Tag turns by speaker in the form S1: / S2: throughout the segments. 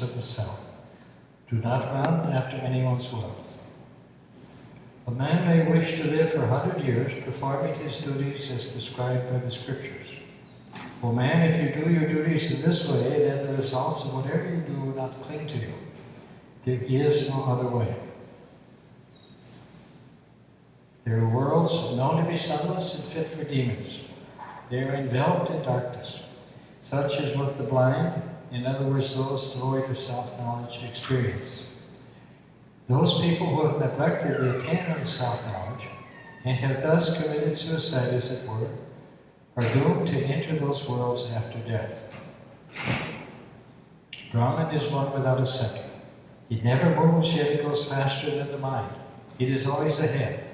S1: interests of the self. Do not run after anyone's wealth. A man may wish to live for 100 years, performing his duties as prescribed by the scriptures. Well, man, if you do your duties in this way, then the results of whatever you do will not cling to you. There is no other way. There are worlds known to be sunless and fit for demons. They are enveloped in darkness, such as what the blind, in other words, those devoid of self-knowledge, experience. Those people who have neglected the attainment of self-knowledge and have thus committed suicide, as it were, are doomed to enter those worlds after death. Brahman is one without a second. It never moves, yet it goes faster than the mind. It is always ahead.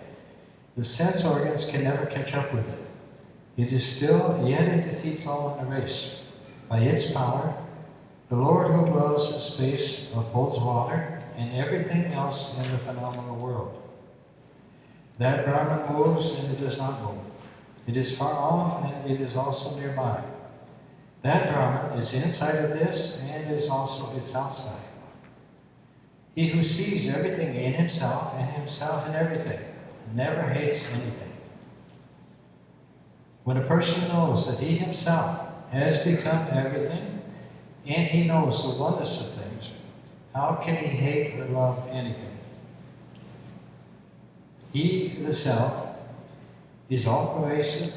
S1: The sense organs can never catch up with it. It is still, yet it defeats all in a race. By its power, the Lord who dwells in space upholds water and everything else in the phenomenal world. That Brahman moves and it does not move. It is far off and it is also nearby. That Brahman is inside of this and is also its outside. He who sees everything in himself and himself in everything never hates anything. When a person knows that he himself has become everything and he knows the oneness of things, how can he hate or love anything? He, the self, is all-pervasive,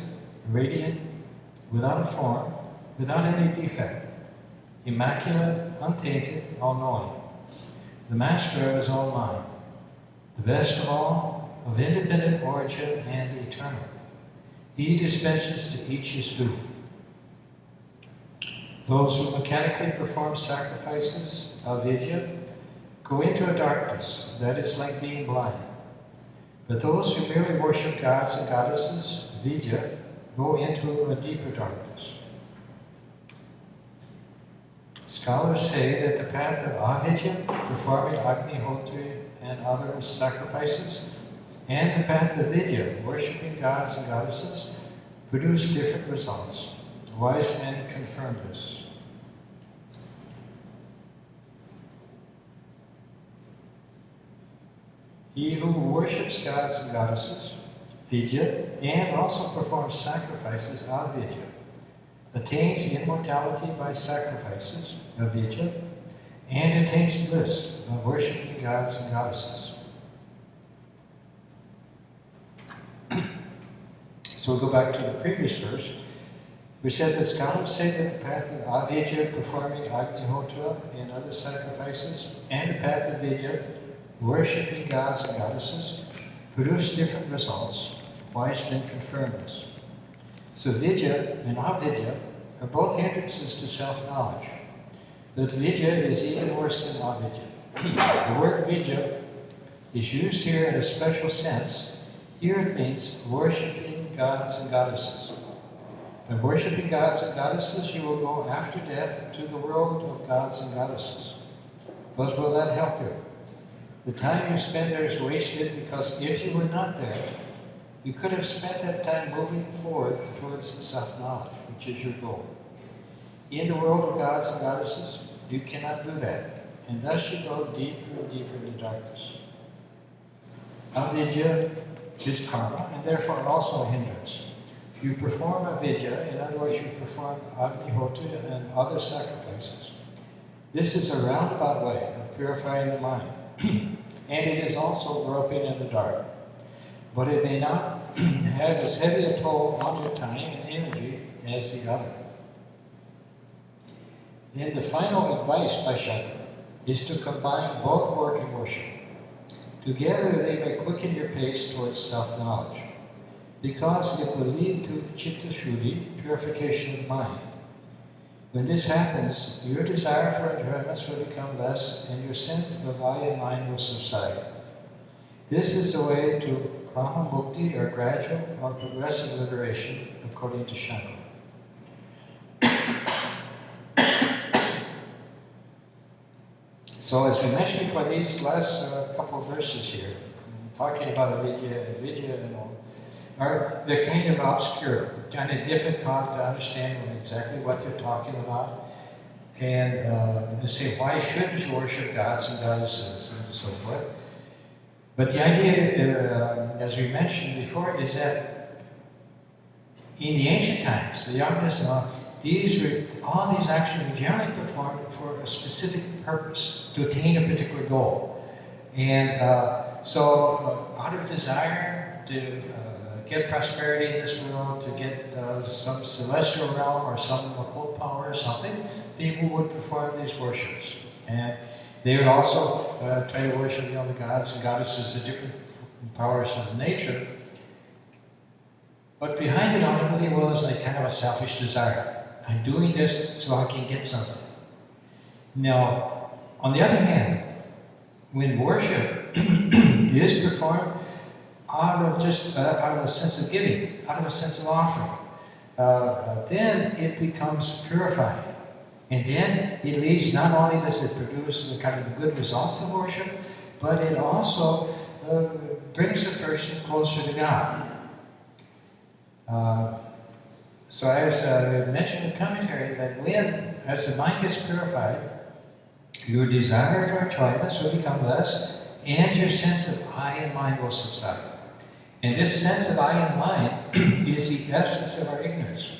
S1: radiant, without a form, without any defect, immaculate, untainted, all-knowing, the master of his own mind, the best of all, of independent origin and eternal. He dispenses to each his due. Those who mechanically perform sacrifices, avidya, go into a darkness that is like being blind. But those who merely worship gods and goddesses, vidya, go into a deeper darkness. Scholars say that the path of avidya, performing Agnihotri and other sacrifices, and the path of vidya, worshipping gods and goddesses, produce different results. Wise men confirm this. He who worships gods and goddesses, vidya, and also performs sacrifices, avidya, attains immortality by sacrifices, avidya, and attains bliss by worshipping gods and goddesses. So we'll go back to the previous verse. We said that scholars say that the path of avidya, performing Agnihotra and other sacrifices, and the path of vidya, worshipping gods and goddesses, produce different results. Wise men confirm this. So vidya and avidya are both hindrances to self-knowledge. But vidya is even worse than avidya. The word vidya is used here in a special sense. Here it means worshipping gods and goddesses. By worshipping gods and goddesses, you will go after death to the world of gods and goddesses. But will that help you? The time you spend there is wasted, because if you were not there, you could have spent that time moving forward towards self-knowledge, which is your goal. In the world of gods and goddesses, you cannot do that, and thus you go deeper and deeper into darkness. Avidya is karma, and therefore also a hindrance. You perform avidya, in other words, you perform Agnihotra and other sacrifices. This is a roundabout way of purifying the mind, and it is also groping in the dark. But it may not have as heavy a toll on your time and energy as the other. Then the final advice by Shankara is to combine both work and worship. Together they may quicken your pace towards self-knowledge, because it will lead to chitta shuddhi, purification of the mind. When this happens, your desire for enjoyments will become less, and your sense of I and mine will subside. This is the way to Brahma Mukti, or gradual or progressive liberation, according to Shankara. So as we mentioned for these last couple of verses here, talking about avidya and vidya and all, they're kind of obscure, kind of difficult to understand exactly what they're talking about. And they say, why shouldn't you worship gods and goddesses and so forth? But the idea, as we mentioned before, is that in the ancient times, the youngest, all these actions were generally performed for a specific purpose, to attain a particular goal. And so out of desire to get prosperity in this world, to get some celestial realm or some occult power or something, people would perform these worships. And they would also try to worship the gods and goddesses of different powers of nature. But behind it ultimately was a kind of a selfish desire. I'm doing this so I can get something. Now, on the other hand, when worship is performed out of a sense of giving, out of a sense of offering, then it becomes purified. And then it leads, not only does it produce the kind of the good results of worship, but it also brings a person closer to God. So as I mentioned in the commentary, that when, as the mind gets purified, your desire for enjoyments will become less, and your sense of I and mind will subside. And this sense of I and mind is the essence of our ignorance.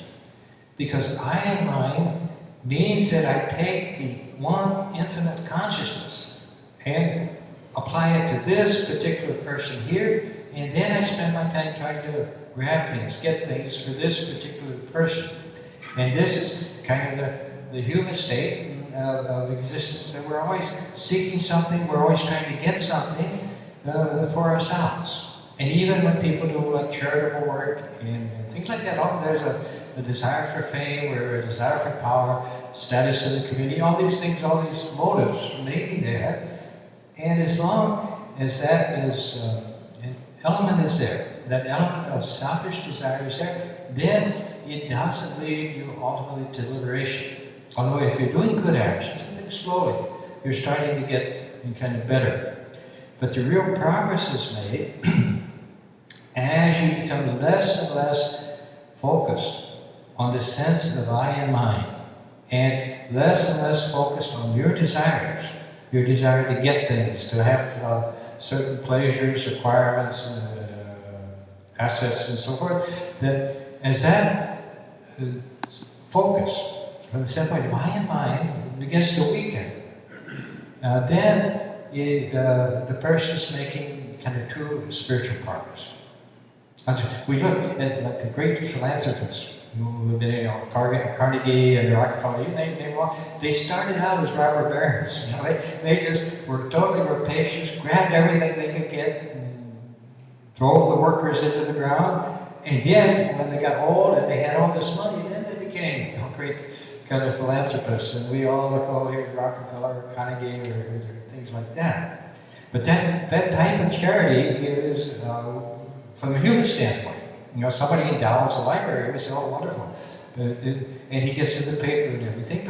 S1: Because I and mind means that I take the one infinite consciousness and apply it to this particular person here, and then I spend my time trying to grab things, get things for this particular person. And this is kind of the human state of existence, that we're always seeking something, we're always trying to get something for ourselves. And even when people do like charitable work and things like that, there's a desire for fame or a desire for power, status in the community, all these things, all these motives may be there. And as long as that is, an element is there, that element of selfish desire is there, then it doesn't lead you ultimately to liberation. Although if you're doing good actions, I think slowly, you're starting to get kind of better. But the real progress is made as you become less and less focused on the sense of I and mine, and less focused on your desires, your desire to get things, to have certain pleasures, requirements, assets, and so forth, that as that focus from the standpoint of I and mine begins to weaken, then the person is making kind of true spiritual progress. We look at like the great philanthropists who've been, Carnegie and Rockefeller, you name them all. They started out as robber barons. They just were totally rapacious, grabbed everything they could get, and drove the workers into the ground. And then, when they got old and they had all this money, then they became great kind of philanthropists. And we all look, oh, here's Rockefeller, or Carnegie, or things like that. But that type of charity is, from a human standpoint, somebody endows a library, we say, oh, wonderful. And he gets to the paper and everything,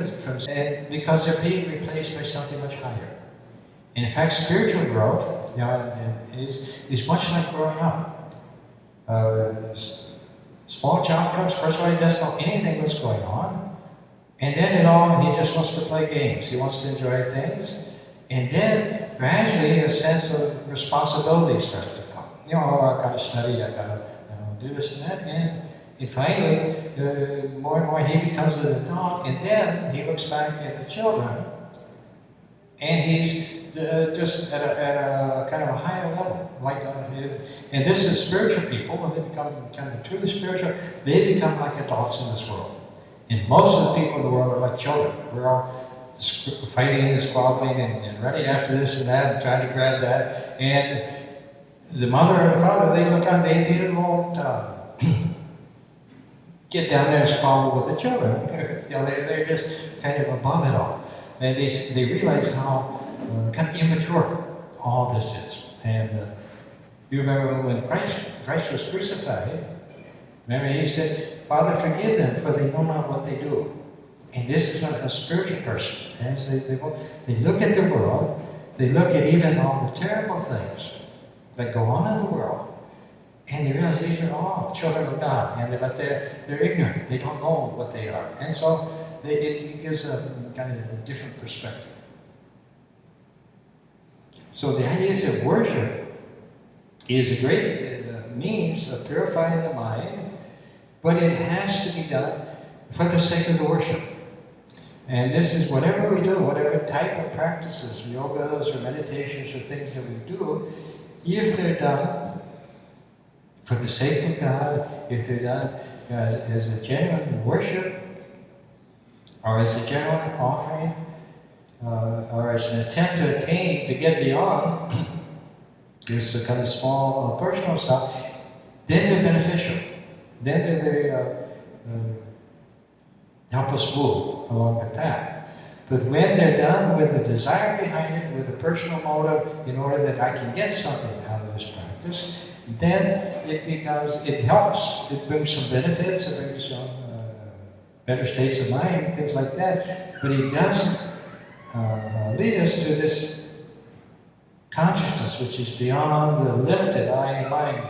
S1: and because they're being replaced by something much higher. And in fact, spiritual growth is much like growing up. Small child comes, first of all, he doesn't know anything what's going on. And then he just wants to play games. He wants to enjoy things. And then, gradually, a sense of responsibility starts to come. I've got to study, I've got to do this and that. And finally, more and more, he becomes an adult. And then, he looks back at the children. And he's just at a kind of a higher level. And this is spiritual people. When they become kind of truly spiritual, they become like adults in this world. And most of the people in the world are like children. We're all fighting and squabbling and running after this and that and trying to grab that. And the mother or the father, they look on, they won't get down there and squabble with the children. They're just kind of above it all. And they realize how kind of immature all this is. And you remember when Christ was crucified, remember he said, Father, forgive them, for they know not what they do. And this is a spiritual person. As they look at the world, they look at even all the terrible things that go on in the world, and they realize these are all children of God, but they're ignorant. They don't know what they are. And so it gives a kind of a different perspective. So the idea is that worship is a great means of purifying the mind, but it has to be done for the sake of the worship. And this is whatever we do, whatever type of practices, yogas or meditations or things that we do, if they're done for the sake of God, if they're done as a genuine worship, or as a genuine offering, or as an attempt to attain, to get beyond this kind of small personal stuff, then they're beneficial. Then they help us move along the path. But when they're done with the desire behind it, with the personal motive, in order that I can get something out of this practice, then it helps, it brings some benefits, it brings some better states of mind, things like that. But it doesn't lead us to this consciousness, which is beyond the limited I and mind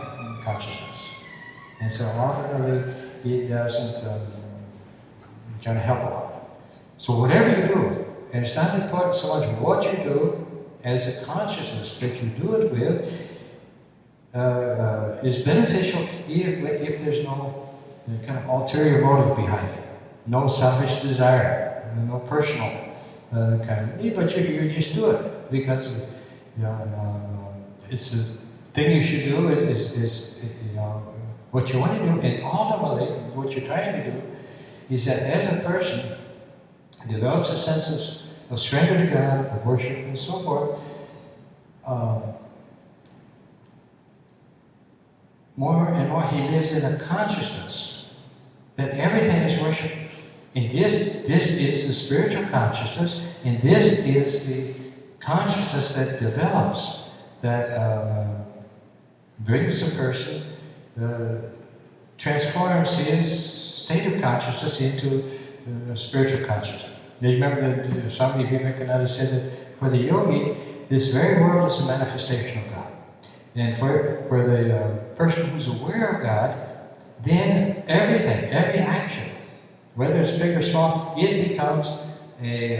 S1: consciousness. And so ultimately, it doesn't kind of help a lot. So whatever you do, and it's not important so much what you do, as a consciousness that you do it with, is beneficial if there's no kind of ulterior motive behind it. No selfish desire, no personal kind of need, but you just do it because it's the thing you should do. Is what you want to do, and ultimately what you're trying to do is that as a person develops a sense of surrender to God, of worship, and so forth. More and more he lives in a consciousness that everything is worship. And this is the spiritual consciousness, and this is the consciousness that develops, that brings a person, transforms his state of consciousness into spiritual consciousness. Now, you remember that Swami Varadananda said that for the yogi, this very world is a manifestation of God. And for the person who's aware of God, then everything, every action, whether it's big or small, it becomes a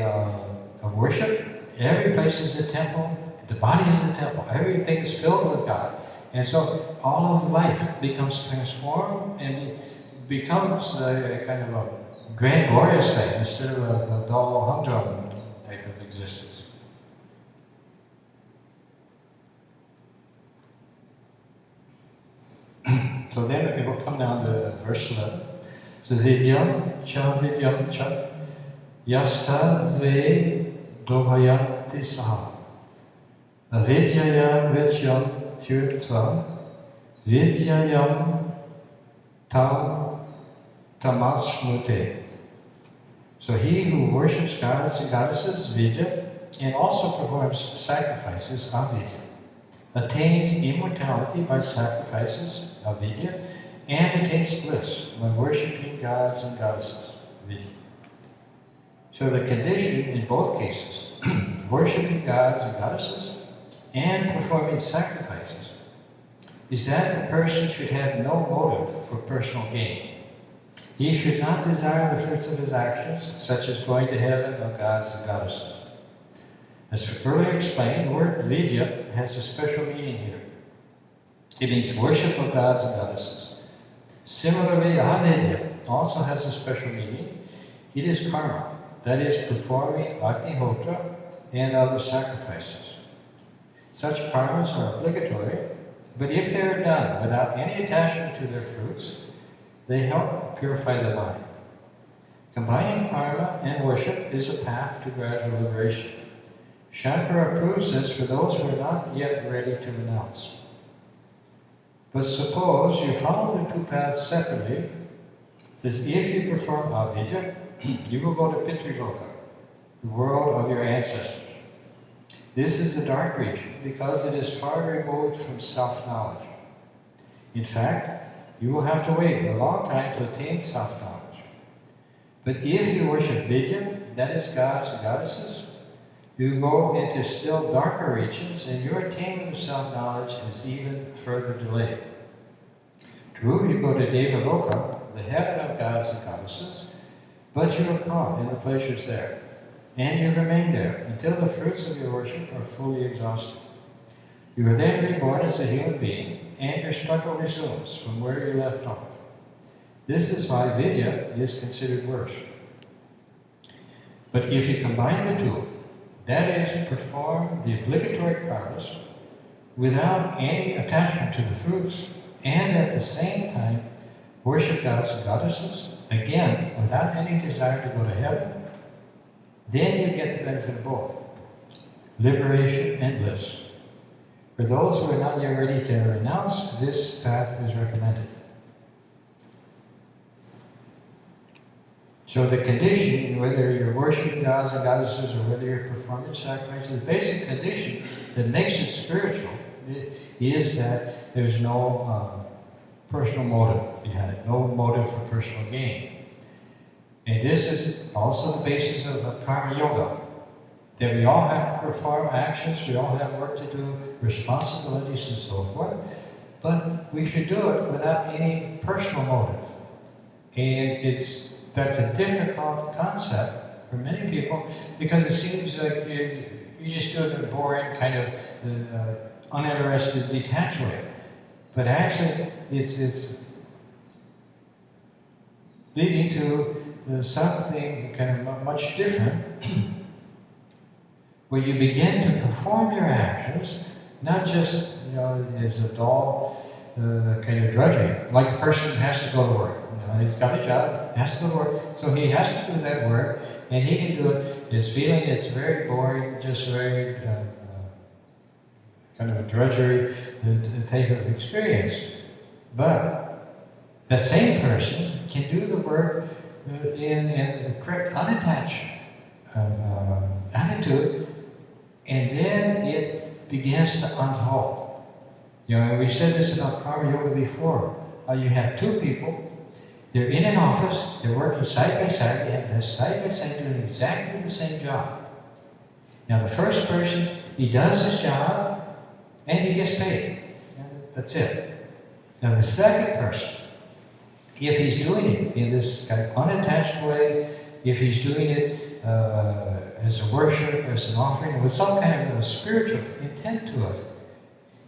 S1: worship. Every place is a temple. The body is a temple. Everything is filled with God. And so all of life becomes transformed and becomes a kind of a grand, glorious thing instead of a dull, humdrum type of existence. So then it will come down to verse 11. So vidyam cha yasta dve dobhayanti saha avidyayam vidyam tirtva vidyayam tam tamasmute. So he who worships gods and goddesses, vidya, and also performs sacrifices, avidya, attains immortality by sacrifices, avidya, and attains bliss by worshipping gods and goddesses, vidya. So the condition in both cases, worshipping gods and goddesses and performing sacrifices, is that the person should have no motive for personal gain. He should not desire the fruits of his actions, such as going to heaven or gods and goddesses. As earlier explained, the word vidya has a special meaning here. It means worship of gods and goddesses. Similarly, avidya also has a special meaning. It is karma, that is, performing agnihotra and other sacrifices. Such karmas are obligatory, but if they are done without any attachment to their fruits, they help purify the mind. Combining karma and worship is a path to gradual liberation. Shankara approves this for those who are not yet ready to renounce. But suppose you follow the two paths separately. It says, if you perform avidya, you will go to Pitruloka, the world of your ancestors. This is a dark region because it is far removed from self-knowledge. In fact, you will have to wait a long time to attain self-knowledge. But if you worship vidya, that is gods and goddesses, you go into still darker regions, and your attainment of self-knowledge is even further delayed. True, you go to Devaloka, the heaven of gods and goddesses, but you are caught in the pleasures there, and you remain there until the fruits of your worship are fully exhausted. You are then reborn as a human being, and your struggle resumes from where you left off. This is why vidya is considered worse. But if you combine the two, that is, perform the obligatory karmas without any attachment to the fruits, and at the same time worship gods and goddesses, again, without any desire to go to heaven, then you get the benefit of both, liberation and bliss. For those who are not yet ready to renounce, this path is recommended. So the condition, whether you're worshiping gods and goddesses or whether you're performing sacrifices, the basic condition that makes it spiritual is that there's no personal motive behind it, no motive for personal gain. And this is also the basis of karma yoga, that we all have to perform actions, we all have work to do, responsibilities and so forth, but we should do it without any personal motive. And that's a difficult concept for many people, because it seems like you just do it in a boring, kind of uninterested, detached way. But actually, it's leading to something kind of much different, where you begin to perform your actions, not just as a dull kind of drudgery, like the person who has to go to work. He's got a job, has to go to work, so he has to do that work, and he can do it. His feeling it's very boring, just very kind of a drudgery type of experience. But the same person can do the work in a correct, unattached attitude, and then it begins to unfold. We've said this about karma yoga before. You have two people. They're in an office, they're working side by side, they have to side by side doing exactly the same job. Now the first person, he does his job and he gets paid. That's it. Now the second person, if he's doing it in this kind of unattached way, if he's doing it as a worship, as an offering, with some kind of a spiritual intent to it,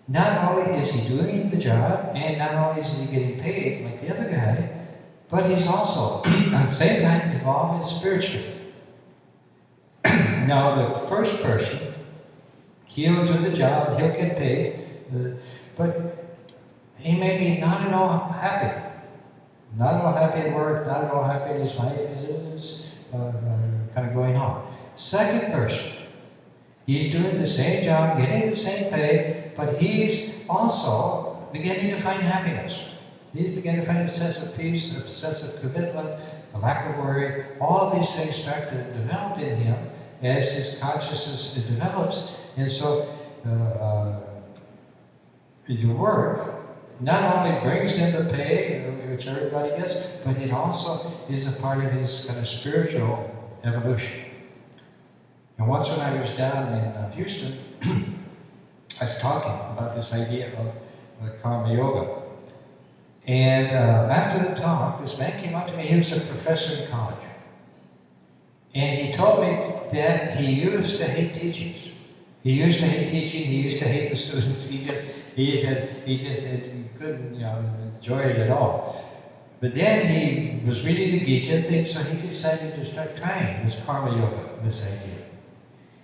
S1: not only is he doing the job and not only is he getting paid like the other guy, but he's also, at the same time, evolving spiritually. Now, the first person, he'll do the job, he'll get paid, but he may be not at all happy. Not at all happy at work, not at all happy in his life, it's kind of going on. Second person, he's doing the same job, getting the same pay, but he's also beginning to find happiness. He's beginning to find a sense of peace, a sense of commitment, a lack of worry. All these things start to develop in him as his consciousness develops. And so your work not only brings in the pay, which everybody gets, but it also is a part of his kind of spiritual evolution. And once when I was down in Houston, I was talking about this idea of karma yoga. And after the talk, this man came up to me. He was a professor in college. And he told me that he used to hate teachings. He used to hate teaching. He used to hate the students. He just couldn't enjoy it at all. But then he was reading the Gita and things, so he decided to start trying this karma yoga, this idea.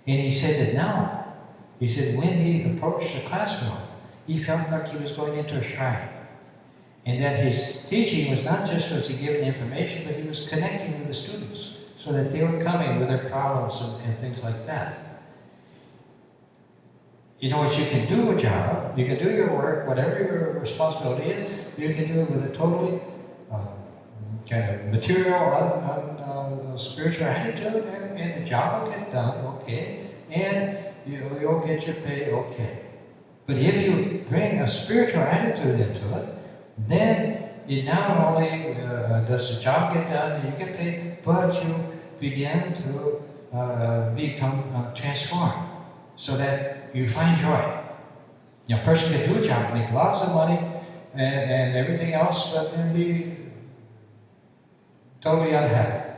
S1: And he said that now, he said when he approached the classroom, he felt like he was going into a shrine. And that his teaching was not just was he giving information, but he was connecting with the students so that they were coming with their problems and things like that. You can do a job, you can do your work, whatever your responsibility is, you can do it with a totally kind of material, spiritual attitude, and the job will get done, okay, and you'll get your pay, okay. But if you bring a spiritual attitude into it, then it not only does the job get done and you get paid, but you begin to become transformed so that you find joy. A person can do a job, make lots of money and everything else, but then be totally unhappy.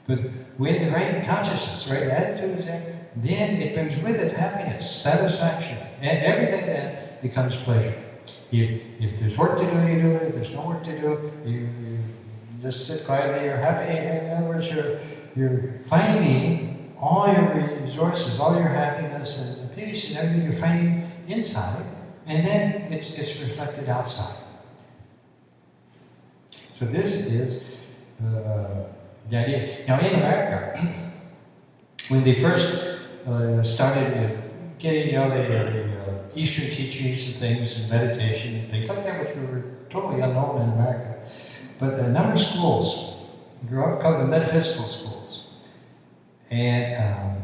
S1: But when the right consciousness, the right attitude is there, then it brings with it happiness, satisfaction, and everything then becomes pleasure. If there's work to do, you do it. If there's no work to do, you just sit quietly, you're happy. In other words, you're finding all your resources, all your happiness and peace and everything you're finding inside, and then it's reflected outside. So this is the idea. Now in America, when they first started getting, the Eastern teachings and things, and meditation and things like that, which were totally unknown in America, but a number of schools grew up called the metaphysical schools, and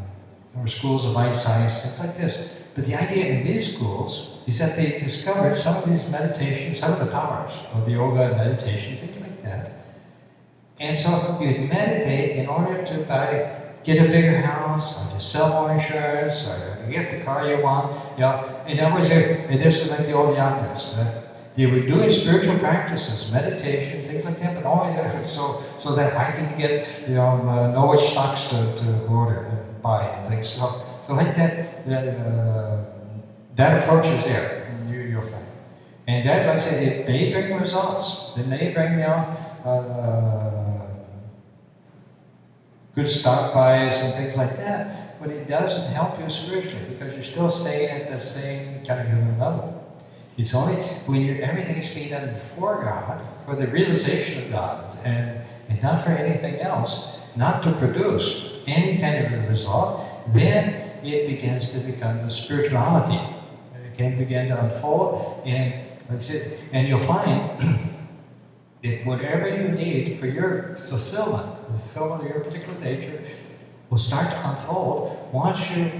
S1: there were schools of mind science, things like this. But the idea in these schools is that they discovered some of these meditations, some of the powers of yoga and meditation, things like that. And so you'd meditate in order to get a bigger house, or to sell more insurance, or to get the car you want. In other words, this is like the old Yagas. They were doing spiritual practices, meditation, things like that, but always efforts so that I can get, know which stocks to order and buy and things. So like that, that approach is there, and you'll find. And that, like I said, it may bring results. It may bring, good stock buys and things like that, but it doesn't help you spiritually because you're still staying at the same kind of human level. It's only when everything is being done for God, for the realization of God, and not for anything else, not to produce any kind of a result, then it begins to become the spirituality. It can begin to unfold, and you'll find that whatever you need for your fulfillment, the fulfillment of your particular nature, will start to unfold once you,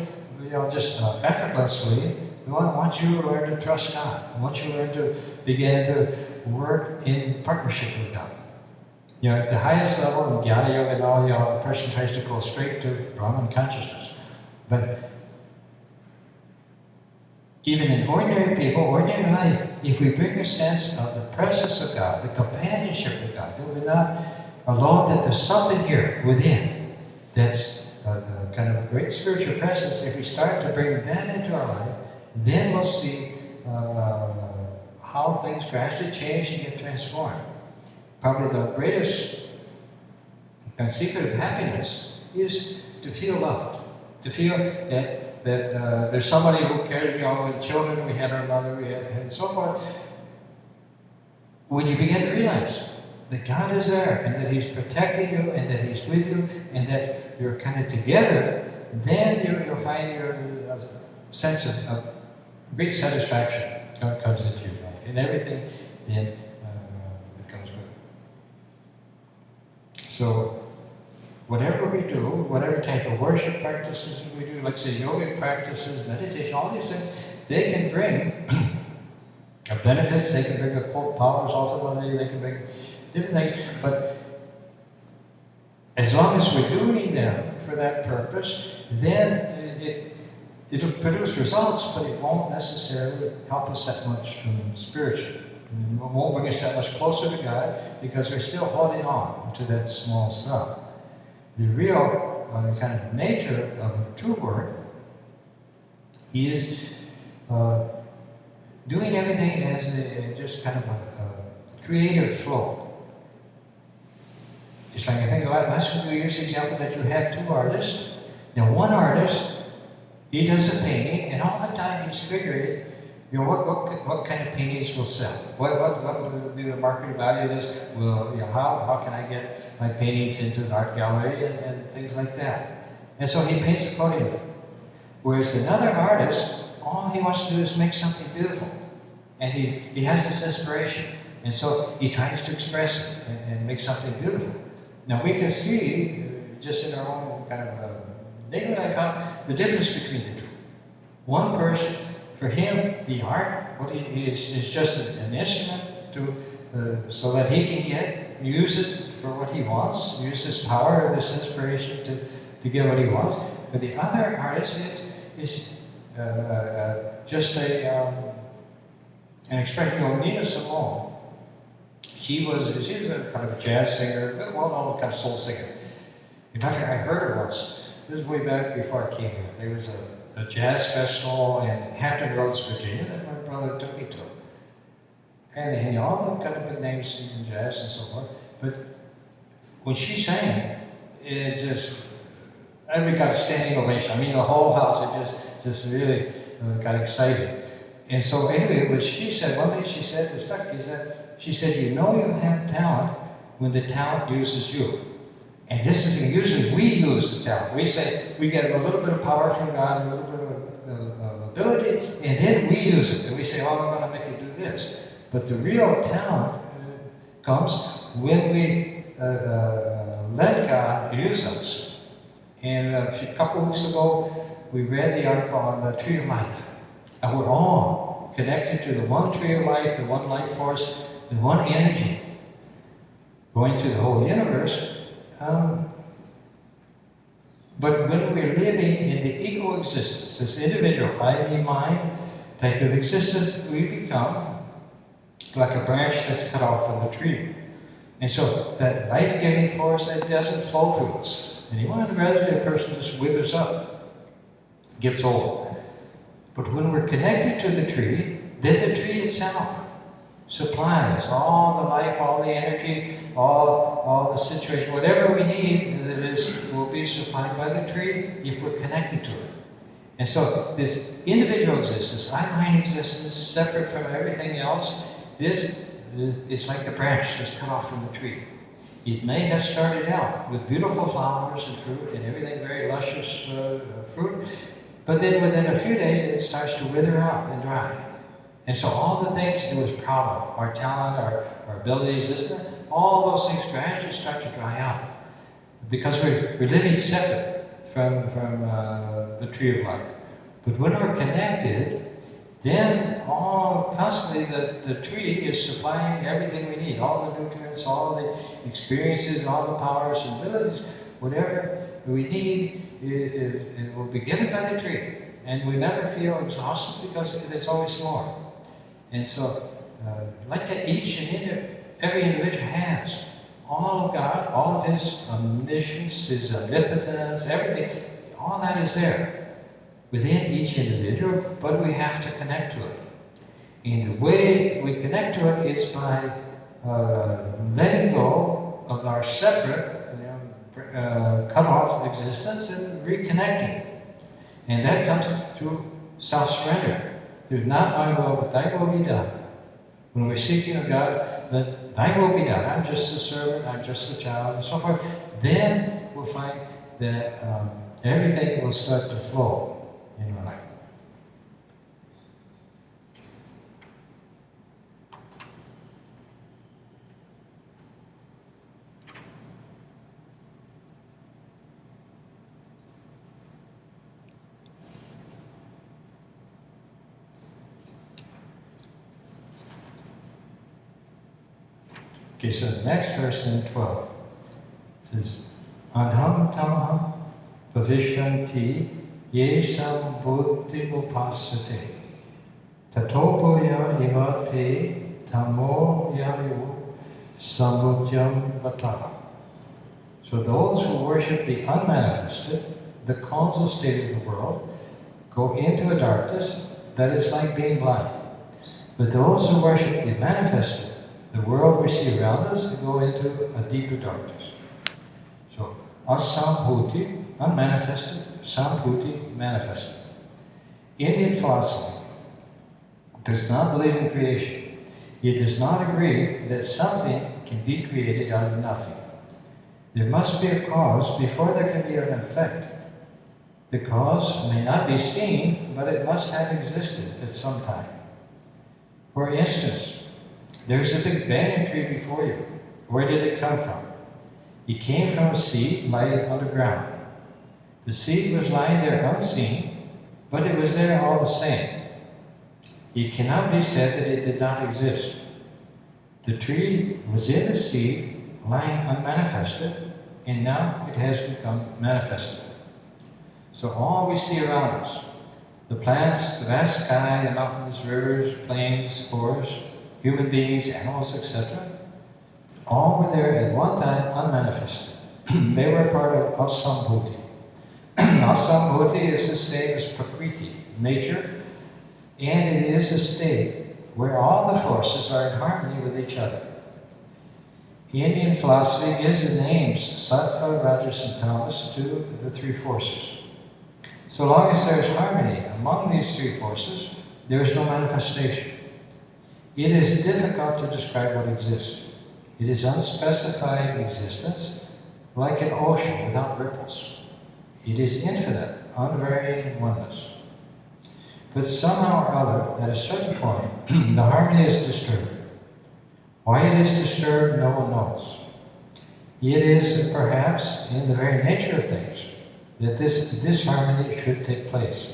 S1: just effortlessly, once you learn to trust God, once you learn to begin to work in partnership with God. At the highest level in Jnana Yoga and all, the person tries to go straight to Brahman consciousness. But even in ordinary people, ordinary life, if we bring a sense of the presence of God, the companionship with God, that we're not alone, that there's something here within that's kind of a great spiritual presence, if we start to bring that into our life, then we'll see how things gradually change and get transformed. Probably the greatest secret of happiness is to feel loved, to feel that there's somebody who cares, with children, we had our mother, we had and so forth. When you begin to realize that God is there, and that He's protecting you, and that He's with you, and that you're kind of together, then you'll find your sense of great satisfaction comes into your life, and everything then becomes good. So, whatever we do, whatever type of worship practices we do, like say yogic practices, meditation, all these things, they can bring benefits, they can bring occult powers ultimately, they can bring different things, but as long as we're doing them for that purpose, then it'll produce results, but it won't necessarily help us that much spiritually. It won't bring us that much closer to God because we're still holding on to that small stuff. The real kind of nature of true work is doing everything as just kind of a creative flow. It's like, I think last week we used the example that you had two artists. Now one artist, he does a painting, and all the time he's figuring, what kind of paintings will sell? What will be the market value of this? Well, how can I get my paintings into an art gallery and things like that? And so he paints accordingly. Whereas another artist, all he wants to do is make something beautiful. And he has this inspiration. And so he tries to express it and make something beautiful. Now we can see, just in our own kind of daily life, how the difference between the two. One person, for him, the art, what he is just an instrument so that he can use it for what he wants, use this power, this inspiration to get what he wants. For the other artist, it's just an expression. Nina Simone, she was a kind of a jazz singer, well-known kind of soul singer. In fact, I heard it once. This was way back before I came here. There was a jazz festival in Hampton Roads, Virginia, that my brother took me to. And all the kind of big names in jazz and so forth. But when she sang, it just, everybody got a standing ovation. I mean, the whole house, it just really got excited. And so anyway, what she said, one thing she said was stuck, is that she said, you know you have talent when the talent uses you. And this is usually we use the talent. We say, we get a little bit of power from God, a little bit of ability, and then we use it. And we say, oh, I'm going to make you do this. But the real talent comes when we let God use us. And a couple of weeks ago, we read the article on the tree of life. And we're all connected to the one tree of life, the one life force, the one energy going through the whole universe. But when we're living in the ego existence, this individual, I, me, mine type of existence, we become like a branch that's cut off from the tree. And so that life-giving force, that doesn't flow through us anymore. Rather, the person just withers up, gets old. But when we're connected to the tree, then the tree itself supplies all the life, all the energy, all the situation, whatever we need will be supplied by the tree if we're connected to it. And so this individual existence, I-mind existence, separate from everything else, this is like the branch that's cut off from the tree. It may have started out with beautiful flowers and fruit and everything, very luscious fruit, but then within a few days it starts to wither out and dry. And so all the things it was proud of, our talent, our abilities, all those things gradually start to dry out. Because we're living separate from the tree of life. But when we're connected, then constantly the tree is supplying everything we need, all the nutrients, all the experiences, all the powers and abilities, whatever we need, it will be given by the tree. And we never feel exhausted because there's always more. And so, like that each and every individual has all of God, all of His omniscience, His omnipotence, everything, all that is there within each individual, but we have to connect to it. And the way we connect to it is by letting go of our separate, cut off existence and reconnecting. And that comes through self-surrender. Through not my will, but thy will be done. When we're seeking of God, let thy will be done. I'm just a servant, I'm just a child, and so forth. Then we'll find that everything will start to flow in our life. Okay, so the next verse in 12 says, Adham tamaham bhavishyanti yesham buddhi upasate tatopoya ivate tamo yayu sambudyam vata. So those who worship the unmanifested, the causal state of the world, go into a darkness that is like being blind. But those who worship the manifested, the world we see around us, go into a deeper darkness. So, asambhuti, unmanifested, sambhuti, manifested. Indian philosophy does not believe in creation. It does not agree that something can be created out of nothing. There must be a cause before there can be an effect. The cause may not be seen, but it must have existed at some time. For instance, there's a big banyan tree before you. Where did it come from? It came from a seed lying underground. The seed was lying there unseen, but it was there all the same. It cannot be said that it did not exist. The tree was in the seed, lying unmanifested, and now it has become manifested. So all we see around us, the plants, the vast sky, the mountains, rivers, plains, forests, human beings, animals, etc., all were there at one time unmanifested. they were part of Asambhuti. Asambhuti is the same as Prakriti, nature, and it is a state where all the forces are in harmony with each other. Indian philosophy gives the names Sattva, Rajas, and Tamas to the three forces. So long as there is harmony among these three forces, there is no manifestation. It is difficult to describe what exists. It is unspecified existence, like an ocean without ripples. It is infinite, unvarying oneness. But somehow or other, at a certain point, the harmony is disturbed. Why it is disturbed, no one knows. It is perhaps in the very nature of things that this disharmony should take place.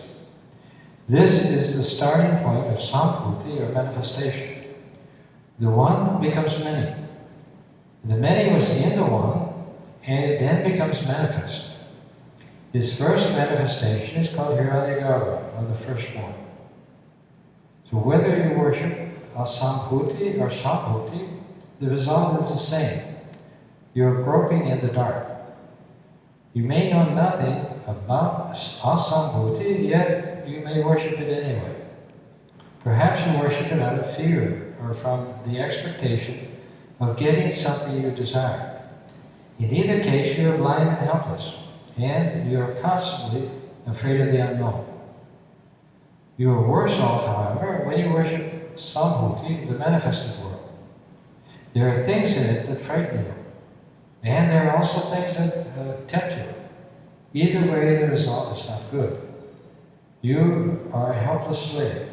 S1: This is the starting point of Sambhuti, or manifestation. The one becomes many. The many was in the one, and it then becomes manifest. Its first manifestation is called Hiranyagarbha, or the firstborn. So whether you worship Asambhuti or Sambhuti, the result is the same. You're groping in the dark. You may know nothing about Asambhuti, yet you may worship it anyway. Perhaps you worship it out of fear or from the expectation of getting something you desire. In either case, you are blind and helpless, and you are constantly afraid of the unknown. You are worse off, however, when you worship Sambhuti, the manifested world. There are things in it that frighten you, and there are also things that tempt you. Either way, the result is not good. You are a helpless slave.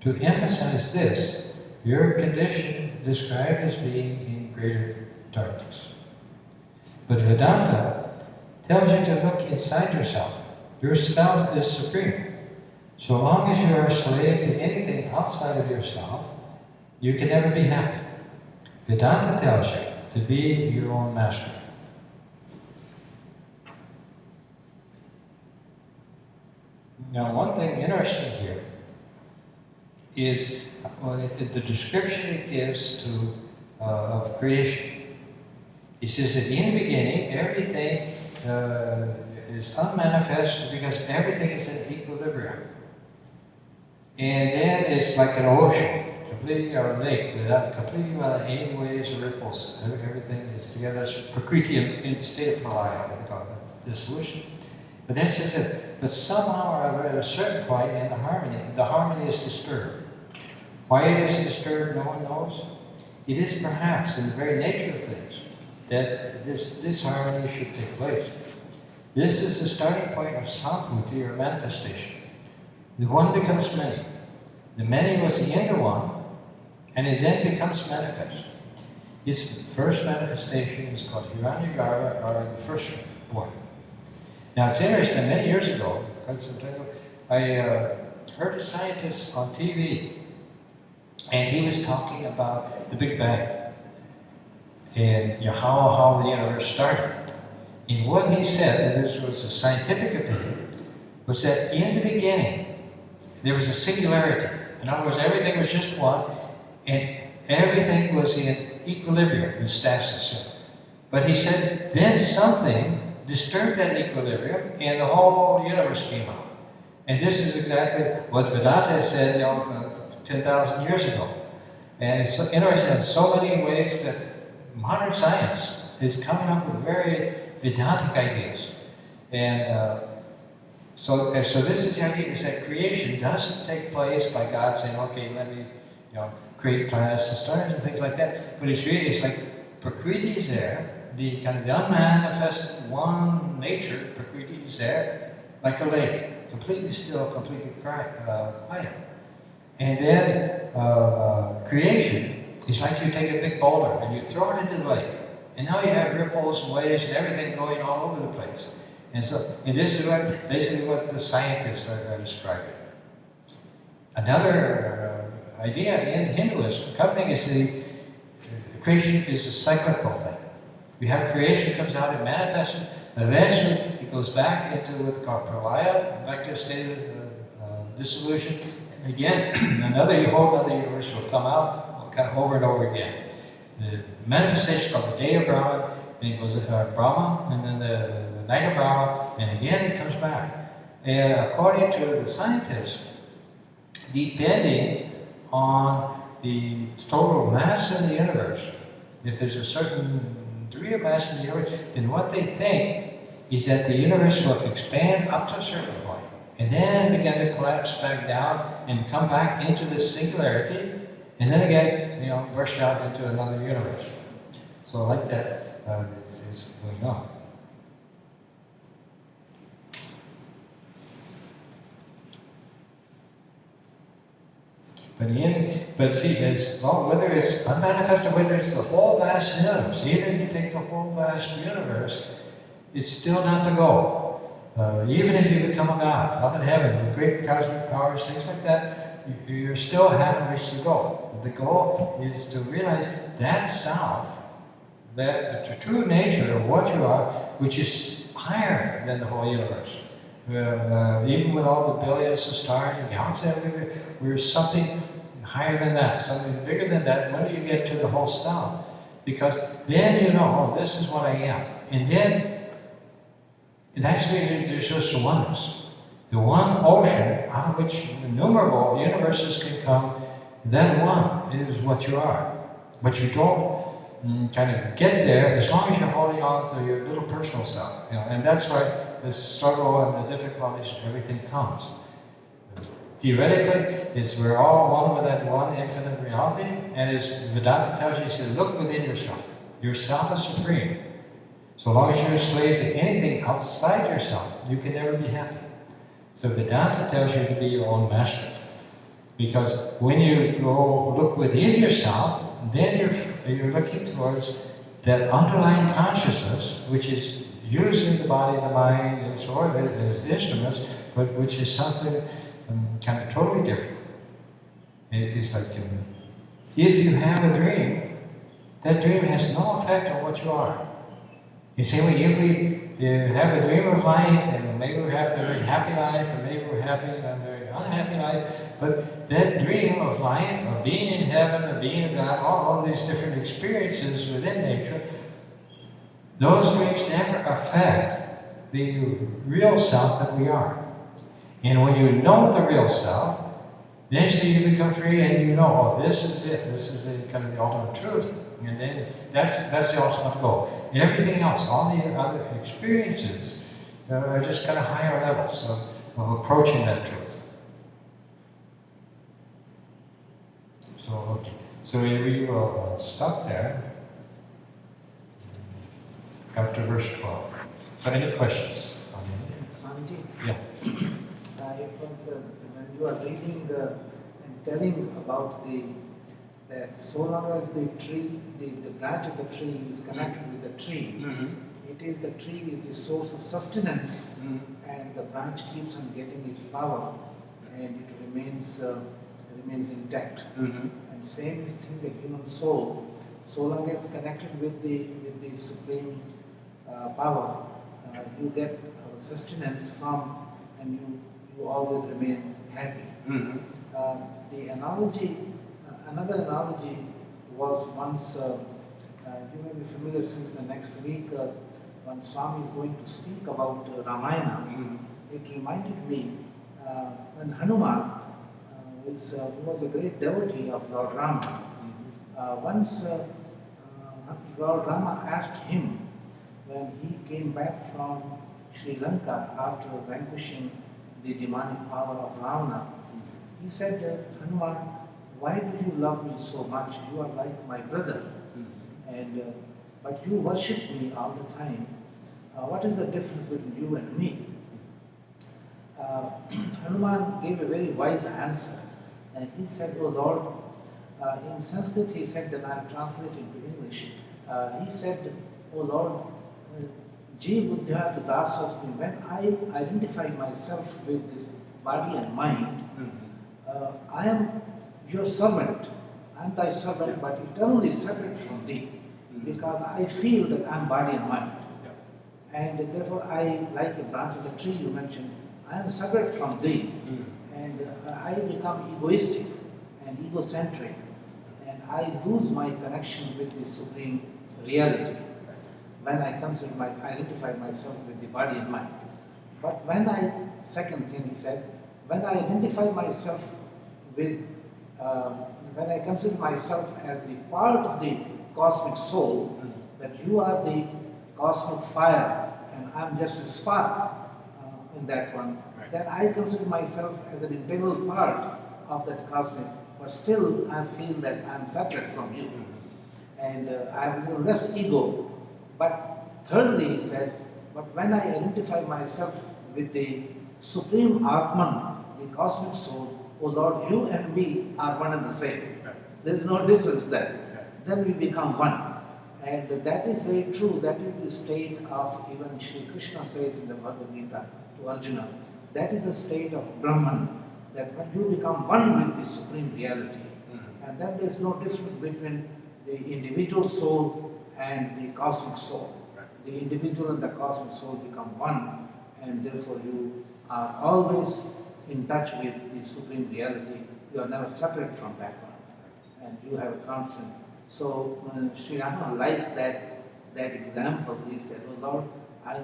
S1: To emphasize this, your condition described as being in greater darkness. But Vedanta tells you to look inside yourself. Yourself is supreme. So long as you are a slave to anything outside of yourself, you can never be happy. Vedanta tells you to be your own master. Now, one thing interesting here is the description it gives of creation. He says that in the beginning, everything is unmanifest because everything is in equilibrium. And then it's like an ocean, completely, or a lake, completely without any waves or ripples. Everything is together. That's Prakriti in state of pralaya, what they call it, dissolution. But then it says that, but somehow or other, at a certain point in the harmony is disturbed. Why it is disturbed, no one knows. It is perhaps in the very nature of things that this disharmony should take place. This is the starting point of Sambhuti, or manifestation. The one becomes many. The many was the inner one, and it then becomes manifest. Its first manifestation is called Hiranyagarbha, or the firstborn. Now it's interesting, many years ago, I heard a scientist on TV, and he was talking about the Big Bang, and how the universe started. And what he said, and this was a scientific opinion, was that in the beginning, there was a singularity. In other words, everything was just one, and everything was in equilibrium, in stasis. But he said, then something disturbed that equilibrium, and the whole universe came out. And this is exactly what Vedanta said 10,000 years ago. And it's interesting in so many ways that modern science is coming up with very Vedantic ideas. And so this is the idea, is that creation doesn't take place by God saying, okay, let me create planets and stars and things like that. But it's like Prakriti is there, the kind of the unmanifested one nature, Prakriti is there, like a lake, completely still, completely quiet. And then creation is like you take a big boulder and you throw it into the lake. And now you have ripples and waves and everything going all over the place. And this is basically what the scientists are describing. Another idea in Hinduism, one thing is the creation is a cyclical thing. We have creation comes out, it manifests, eventually it goes back into what's called pralaya, back to a state of dissolution. And again, whole other universe will come out kind of over and over again. The manifestation called the day of Brahman, and it goes to Brahma, and then the night of Brahma, and again it comes back. And according to the scientists, depending on the total mass in the universe, if there's a certain degree of mass in the universe, then what they think is that the universe will expand up to a certain point, and then begin to collapse back down and come back into this singularity, and then again, burst out into another universe. So like that, it's going on. But see, whether it's unmanifest or whether it's the whole vast universe, even if you take the whole vast universe, it's still not the goal. Even if you become a god up in heaven with great cosmic powers, things like that, you still haven't reached the goal. The goal is to realize that self, that the true nature of what you are, which is higher than the whole universe. Even with all the billions of stars and galaxies and everything, we're something higher than that, something bigger than that. When do you get to the whole self? Because then you know, oh, this is what I am. And then, there's just a oneness. The one ocean out of which innumerable universes can come, that one is what you are. But you don't kind of get there as long as you're holding on to your little personal self. And that's why this struggle and the difficulties, everything comes. Theoretically, we're all one with that one infinite reality, and as Vedanta tells you, he says, look within yourself. Yourself is supreme. So long as you're a slave to anything outside yourself, you can never be happy. So Vedanta tells you to be your own master. Because when you go look within yourself, then you're looking towards that underlying consciousness, which is using the body, the mind, and so on as instruments, but which is something kind of totally different. It's like if you have a dream, that dream has no effect on what you are. The same way, if we have a dream of life, and maybe we're having a very happy life, or maybe we're having a very unhappy life, but that dream of life, of being in heaven, of being a God, all these different experiences within nature, those dreams never affect the real self that we are. And when you know the real self, then you become free, and you know, oh, this is it. This is kind of the ultimate truth. And then that's the ultimate goal. And everything else, all the other experiences, are just kind of higher levels of approaching that truth. So we will stop there after verse 12. So any questions?
S2: Swamiji?
S1: Yeah.
S2: It was when you are reading and telling about that so long as the tree, the branch of the tree is connected with the tree, it is the tree is the source of sustenance, and the branch keeps on getting its power, and it remains intact. And same is thing the human soul, so long as connected with the supreme power, you get sustenance from, and you always remain happy. The analogy. Another analogy was once, you may be familiar since the next week, when Swami is going to speak about Ramayana, it reminded me when Hanuman, who was a great devotee of Lord Rama, once Lord Rama asked him, when he came back from Sri Lanka after vanquishing the demonic power of Ravana, he said, Hanuman, why do you love me so much? You are like my brother, but you worship me all the time. What is the difference between you and me? Hanuman gave a very wise answer, and he said, "Oh Lord," in Sanskrit he said, that I am translating to English. He said, "Oh Lord, Ji buddhya tu dasasmi," when I identify myself with this body and mind, I am your servant. I am thy servant, but eternally separate from thee, because I feel that I am body and mind. And therefore I, like a branch of the tree you mentioned, I am separate from thee, and I become egoistic and egocentric, and I lose my connection with the supreme reality. when I identify myself with the body and mind. But second thing he said, when I identify myself with, when I consider myself as the part of the cosmic soul, that you are the cosmic fire and I'm just a spark in that one,
S1: Right.
S2: then I consider myself as an integral part of that cosmic, but still I feel that I'm separate from you. And I have a little less ego. But thirdly, he said, but when I identify myself with the Supreme Atman, the cosmic soul, oh Lord, you and me are one and the same.
S1: Right.
S2: There is no difference there.
S1: Right.
S2: Then we become one. And that is very true. That is the state of, even Sri Krishna says in the Bhagavad Gita to Arjuna, that is the state of Brahman, that when you become one with the Supreme Reality. And then there is no difference between the individual soul and the cosmic soul.
S1: Right.
S2: The individual and the cosmic soul become one, and therefore you are always in touch with the Supreme Reality. You are never separate from that one, and you have a constant. So Sri Rama liked that example. He said, "Oh Lord,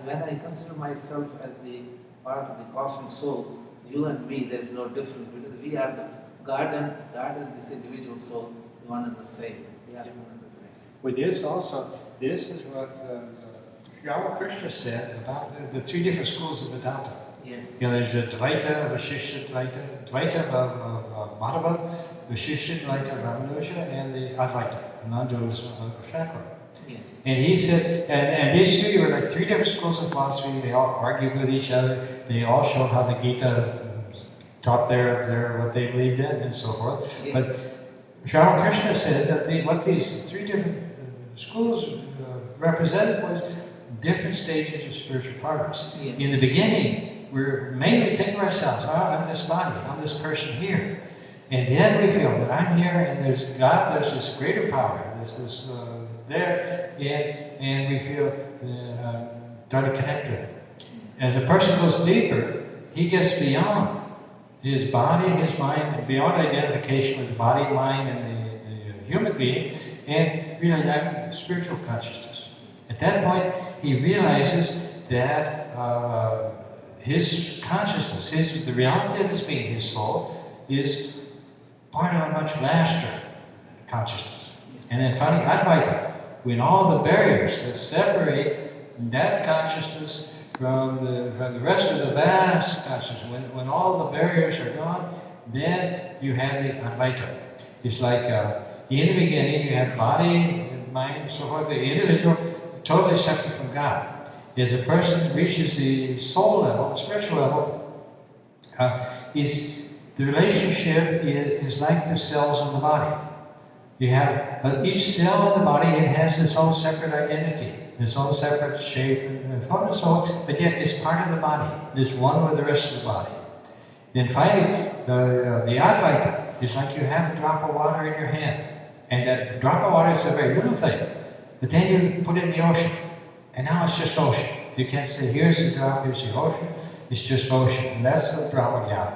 S2: when I consider myself as the part of the cosmic soul, you and me, there is no difference because we are the garden, this individual soul, one and the same. We are one and the same."
S1: With this also, this is what Ramakrishna said about the three different schools of Vedanta.
S2: Yes.
S1: You know, there's the Dvaita, Vishishta Dvaita of Madhava, Vishishta Dvaita of Ramanuja, and the Advaita, Nando's of Shankara.
S2: Yes.
S1: And he said, and these three were like three different schools of philosophy. They all argued with each other. They all showed how the Gita taught their what they believed in and so forth.
S2: Yes.
S1: But Ramakrishna said that what these three different schools represented was different stages of spiritual progress.
S2: Yes.
S1: In the beginning, we're mainly thinking of ourselves, oh, I'm this body, I'm this person here. And then we feel that I'm here and there's God, there's this greater power, there's this there, and we feel try to connect with it. As a person goes deeper, he gets beyond his body, his mind, beyond identification with the body, mind, and the human being, and realize I'm spiritual consciousness. At that point, he realizes that his consciousness, the reality of his being, his soul, is part of a much vaster consciousness. And then finally, Advaita, when all the barriers that separate that consciousness from the rest of the vast consciousness, when all the barriers are gone, then you have the Advaita. It's like in the beginning, you have body, mind, and so forth, the individual totally separate from God. As a person reaches the soul level, the spiritual level, the relationship is like the cells in the body. You have each cell in the body, it has its own separate identity, its own separate shape and form and so on, but yet it's part of the body. It's one with the rest of the body. Then finally, the Advaita is like you have a drop of water in your hand. And that drop of water is a very little thing. But then you put it in the ocean. And now it's just ocean. You can't say, here's the drop, here's the ocean. It's just ocean. And that's the Brahmajnana.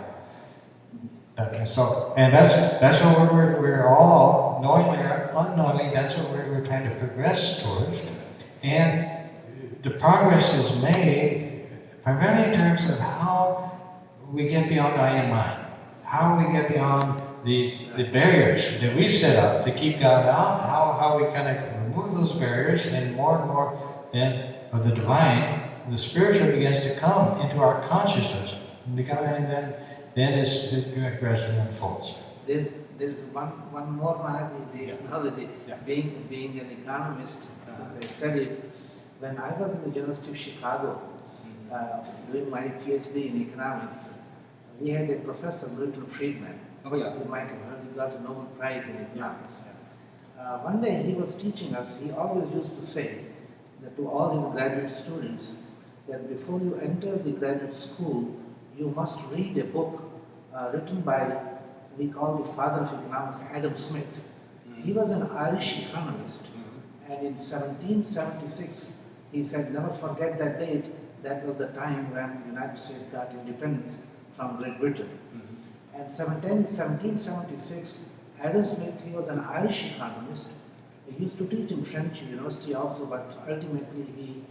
S1: And that's what we're all, knowingly or unknowingly, that's what we're trying to progress towards. And the progress is made primarily in terms of how we get beyond I and mine. How we get beyond the barriers that we've set up to keep God out, how we kind of remove those barriers, and more then of the divine, the spiritual begins to come into our consciousness, and then it gradually unfolds.
S2: There's one more Maharaj, being an economist, since I studied, when I was in the University of Chicago, doing my PhD in economics, we had a professor, Milton Friedman.
S1: Oh, yeah.
S2: You might have heard, he got a Nobel Prize in economics. One day he was teaching us, he always used to say that to all his graduate students, that before you enter the graduate school, you must read a book written by, we call the father of economics, Adam Smith. He was an Irish economist, and in 1776, he said, never forget that date, that was the time when the United States got independence from Great Britain. And 1776, Adam Smith, he was an Irish economist, He used to teach in French university also, but ultimately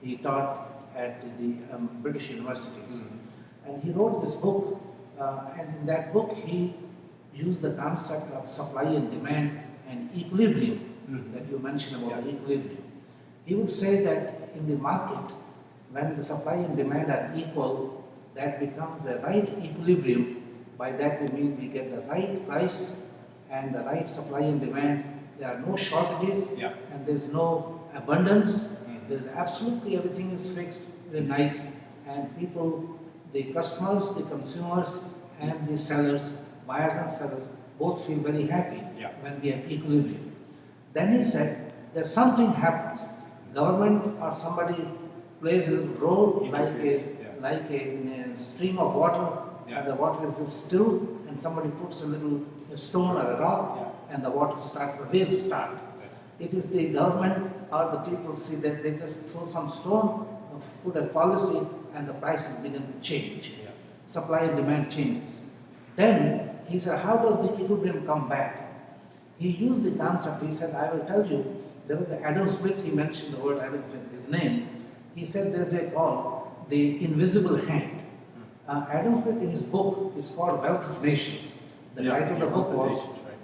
S2: he taught at the British universities. And he wrote this book, and in that book he used the concept of supply and demand and equilibrium that you mentioned about the equilibrium. He would say that in the market, when the supply and demand are equal, that becomes a right equilibrium. By that we mean we get the right price and the right supply and demand. There are no shortages and there is no abundance. There's absolutely everything is fixed, very nice, and people, the customers, the consumers, and the sellers, buyers and sellers, both feel very happy when we have equilibrium. Then he said that something happens. Government or somebody plays a little role like a stream of water, and the water is still, and somebody puts a little stone or a rock, and the water starts, the waves start. It is the government or the people see that they just throw some stone, put a policy, and the prices begin to change. Supply and demand changes. Then he said, how does the equilibrium come back? He used the concept. He said, I will tell you, there was Adam Smith, he mentioned the word Adam Smith, his name. He said there is a called the invisible hand. Adam Smith in his book is called Wealth of Nations. The title of the book was,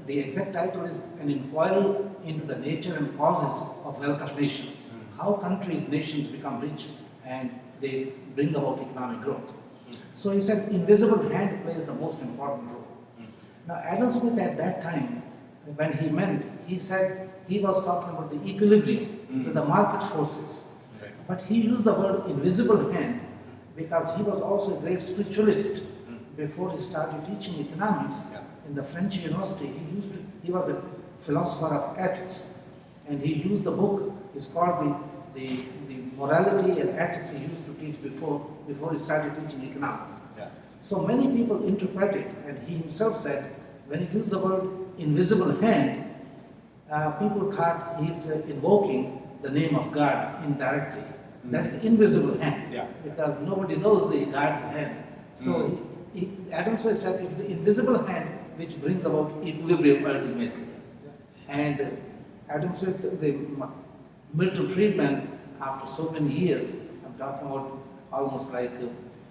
S2: the exact title is An Inquiry into the Nature and Causes of Wealth of Nations. How countries, nations become rich and they bring about economic growth. So he said invisible hand plays the most important role. Now Adam Smith at that time, when he meant, he said he was talking about the equilibrium, the market forces. But he used the word invisible hand because he was also a great spiritualist before he started teaching economics in the French university. He was a philosopher of ethics, and he used the book. It's called the morality and ethics he used to teach before he started teaching economics. So many people interpret it, and he himself said when he used the word invisible hand, people thought he's invoking the name of God indirectly. That's the invisible hand, because nobody knows the God's hand. So Adam Smith said it's the invisible hand which brings about equilibrium ultimately. And Adam Smith, the Milton Friedman, after so many years, I'm talking about almost like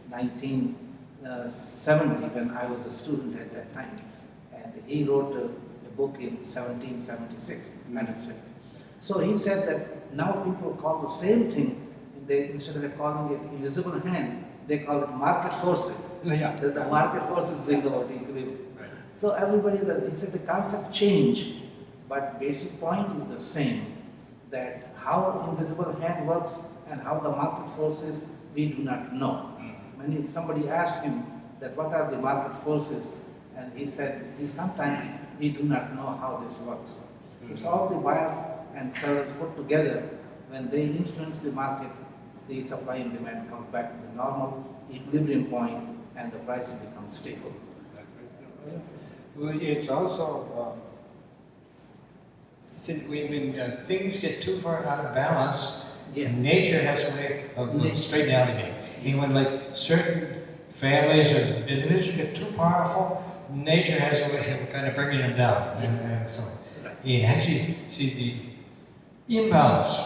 S2: 1970 when I was a student at that time, and he wrote a book in 1776, Adam Smith. So he said that now people call the same thing, instead of calling it invisible hand, they call it market forces. That the market forces bring about equilibrium. So everybody, he said the concept changed, but basic point is the same, that how invisible hand works and how the market forces, we do not know. When somebody asked him that what are the market forces, and he said, sometimes we do not know how this works. It's all the buyers and sellers put together. When they influence the market, the supply and demand comes back to the normal equilibrium point, and the prices become stable.
S1: Well, it's also, when things get too far out of balance, nature has a way of straightening out again. And when like certain families or individuals get too powerful, nature has a way of kind of bringing them down. And so, and actually, see the imbalance,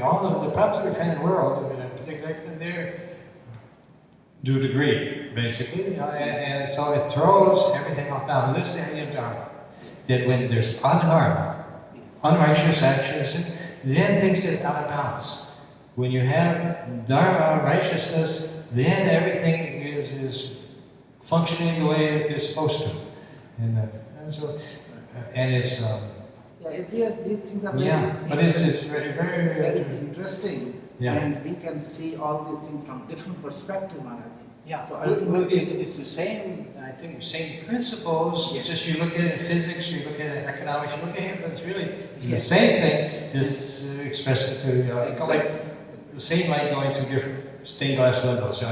S1: all the problems that we find in the world, particularly they're due to greed, basically, and so it throws everything off balance. This is the idea of Dharma, that when there's adharma, unrighteous actions, then things get out of balance. When you have Dharma, righteousness, then everything is functioning the way it is supposed to. And so, and it's...
S2: these things are
S1: very,
S2: very interesting, and we can see all these things from different perspectives, Maharaj. So
S1: it's the same, I think, the same principles, just you look at it in physics, you look at it in economics, you look at it, but it's really the same thing, just expressed into, like the same light going through different stained glass windows.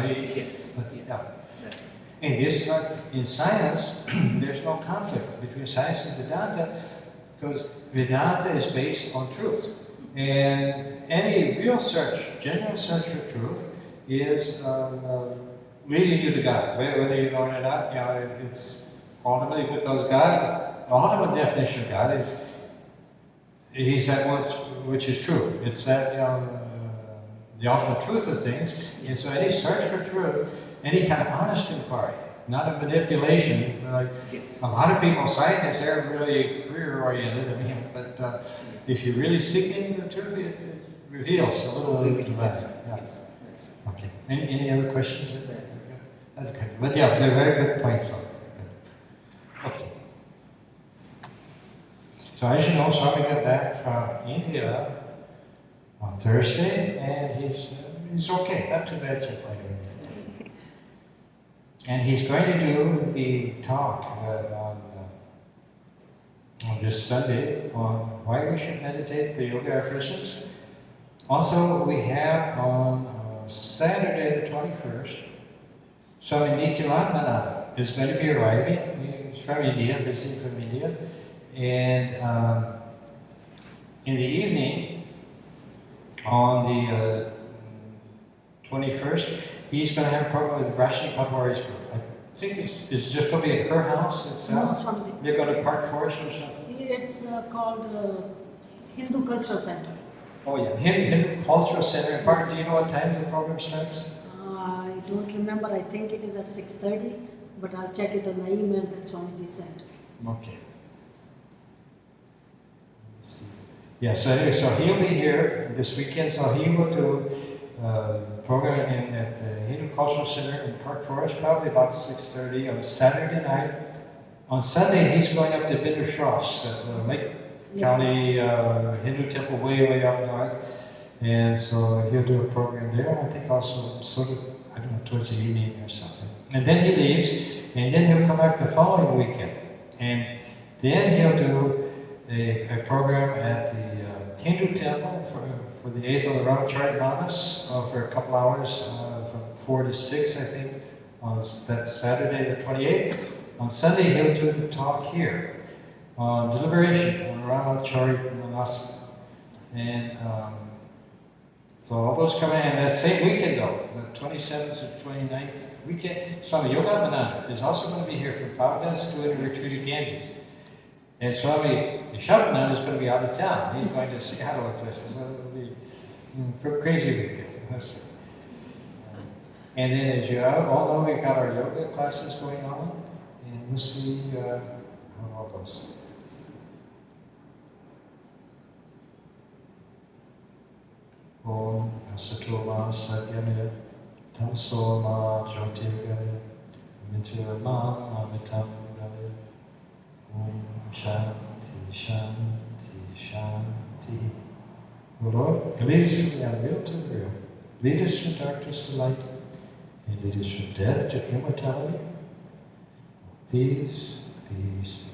S1: And this, in science, there's no conflict between science and Vedanta, because Vedanta is based on truth. And any real search, genuine search for truth, is leading you to God. Whether you know it or not, it's ultimately because God, the ultimate definition of God is he's that which is true. It's that the ultimate truth of things. And so any search for truth, any kind of honest inquiry, not a manipulation. Like a lot of people, scientists, they're really career-oriented. I mean, but if you're really seeking the truth, it reveals a little bit of that. Yeah. Okay. Any other questions? That's good. But yeah, they're very good points. Okay. So as you know, Swami got back from India on Thursday, and he's okay, not too bad to play anything. And he's going to do the talk on this Sunday on why we should meditate, the yoga aphorisms. Also, we have on Saturday the 21st, Swami Vivekananda is going to be arriving. He's from India, visiting from India. And in the evening, on the 21st, he's going to have a program with Rashni Kapori's group. I think it's just going to be at her house itself.
S3: No,
S1: they're going to Park Forest or something?
S3: It's called Hindu Cultural Center.
S1: Oh yeah, Hindu Cultural Center in Park. Do you know what time the program starts?
S3: I don't remember. I think it is at 6:30, but I'll check it on the email that Swamiji sent.
S1: Okay. Yeah, so anyway, so he'll be here this weekend, so he will do a program at the Hindu Cultural Center in Park Forest, probably about 6:30 on Saturday night. On Sunday, he's going up to Bindershofs at the Lake County Hindu temple way up north. And so he'll do a program there, I think also sort of, I don't know, towards the evening or something. And then he leaves, and then he'll come back the following weekend. And then he'll do a program at the Hindu temple for the 8th of the Ramacharita for a couple hours, from 4 to 6, I think, on that Saturday the 28th. On Sunday, he'll do the talk here on deliberation, on Ramacharita. And so all those come in, and that same weekend though, the 27th to 29th weekend, Swami Yogananda is also going to be here from Providence doing a retreat at Ganges. And Swami Isha Upanishad is going to be out of town. He's going to Seattle or places. So it'll be a crazy weekend. And then as you all know, we've got our yoga classes going on, and we'll see how it all goes. Om Asatoma Satyamaya Tamsoma Jyotirgaya Mityama Amitam Gaya Om Shanti Shanti Shanti. O Lord, lead us from the unreal to the real. Lead us from darkness to light, and lead us from death to immortality. Peace, peace,